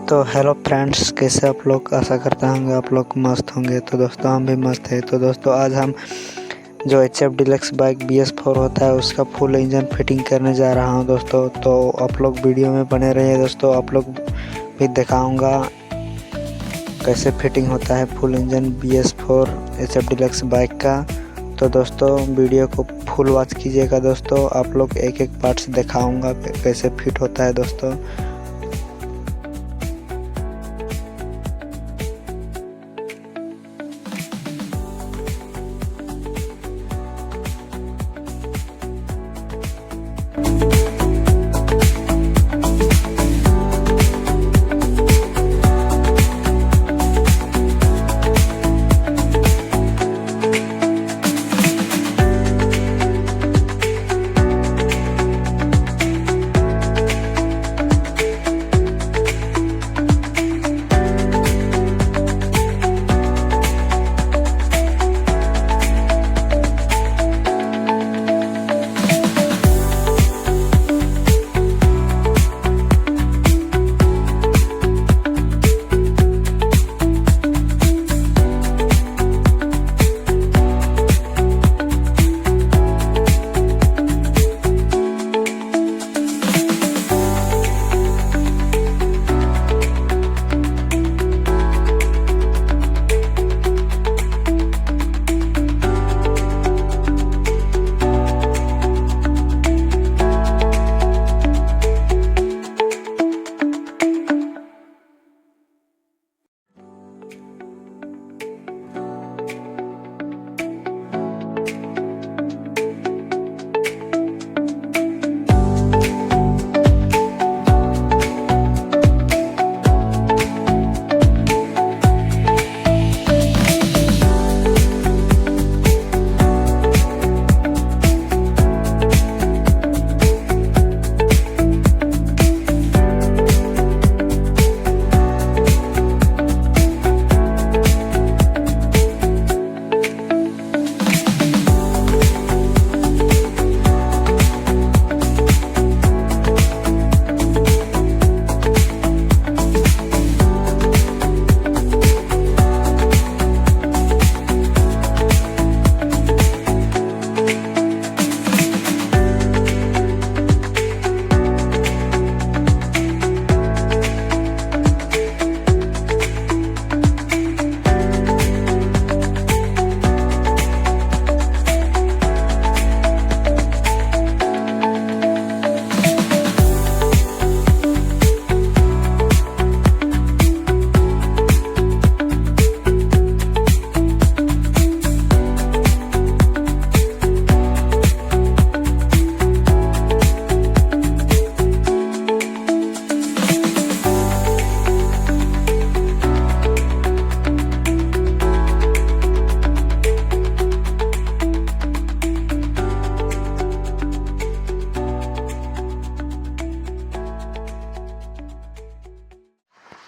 तो hello friends, कैसे आप लोग? आशा करता होंगे आप लोग मस्त होंगे। तो दोस्तों हम भी मस्त हैं। तो दोस्तों आज हम जो HF डिलक्स बाइक BS4 होता है उसका फुल इंजन फिटिंग करने जा रहा हूं दोस्तों। तो आप लोग वीडियो में बने रहिए दोस्तों। आप लोग भी दिखाऊंगा कैसे फिटिंग होता है full engine BS4 HF deluxe bike का। तो दोस्तों वीडियो को फुल वॉच कीजिएगा दोस्तों। आप लोग एक एक पार्ट्स दिखाऊंगा कैसे फिट होता है दोस्तों।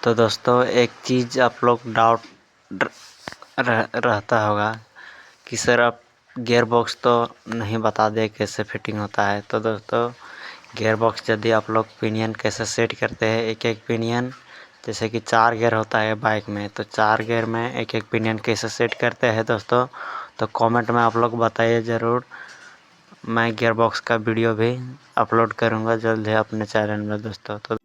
तो दोस्तों एक चीज़ आप लोग डाउट रहता होगा कि सर आप गियर बॉक्स तो नहीं बता दे कैसे फिटिंग होता है। तो दोस्तों गियर बॉक्स यदि आप लोग पिनियन कैसे सेट करते हैं, एक एक पिनियन जैसे कि 4 गियर होता है बाइक में, तो 4 गियर में एक एक पिनियन कैसे सेट करते हैं दोस्तों, तो कमेंट में आप लोग बताइए ज़रूर। मैं गियर बॉक्स का वीडियो भी अपलोड करूँगा जल्द ही अपने चैनल में दोस्तों। तो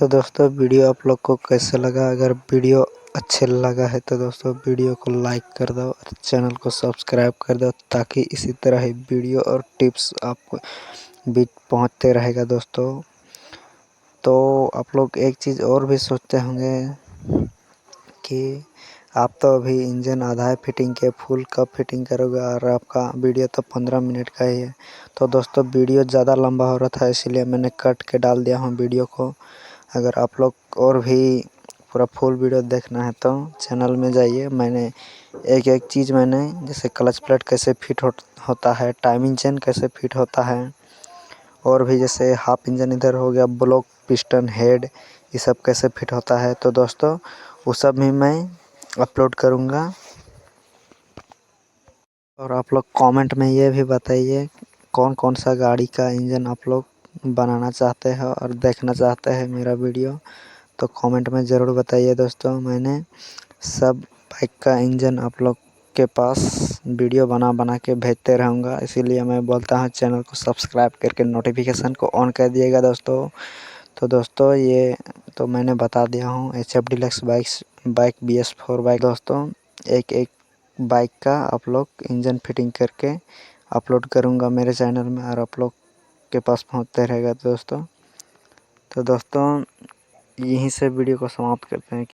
तो दोस्तों वीडियो आप लोग को कैसे लगा? अगर वीडियो अच्छे लगा है तो दोस्तों वीडियो को लाइक कर दो और चैनल को सब्सक्राइब कर दो, ताकि इसी तरह ही वीडियो और टिप्स आपको भी पहुंचते रहेगा दोस्तों। तो आप लोग एक चीज़ और भी सोचते होंगे कि आप तो अभी इंजन आधा है फिटिंग के, फुल कब फिटिंग करोगे, और आपका वीडियो तो 15 मिनट का ही है। तो दोस्तों वीडियो ज़्यादा लंबा हो रहा था, इसलिए मैंने कट के डाल दिया हूँ वीडियो को। अगर आप लोग और भी पूरा फुल वीडियो देखना है तो चैनल में जाइए। मैंने एक एक चीज़ मैंने, जैसे क्लच प्लेट कैसे फिट होता है, टाइमिंग चेन कैसे फिट होता है, और भी जैसे हाफ इंजन इधर हो गया, ब्लॉक, पिस्टन, हेड, ये सब कैसे फिट होता है, तो दोस्तों वो सब भी मैं अपलोड करूँगा। और आप लोग कमेंट में ये भी बताइए कौन कौन सा गाड़ी का इंजन आप लोग बनाना चाहते हैं और देखना चाहते हैं मेरा वीडियो, तो कमेंट में ज़रूर बताइए दोस्तों। मैंने सब बाइक का इंजन आप लोग के पास वीडियो बना के भेजते रहूँगा, इसीलिए मैं बोलता हूँ चैनल को सब्सक्राइब करके नोटिफिकेशन को ऑन कर दिएगा दोस्तों। तो दोस्तों ये तो मैंने बता दिया हूँ HF deluxe bike BS4 bike दोस्तों, एक एक बाइक का आप लोग इंजन फिटिंग करके अपलोड करूँगा मेरे चैनल में, और आप लोग के पास पहुँचते रहेगा दोस्तों। तो दोस्तों यहीं से वीडियो को समाप्त करते हैं।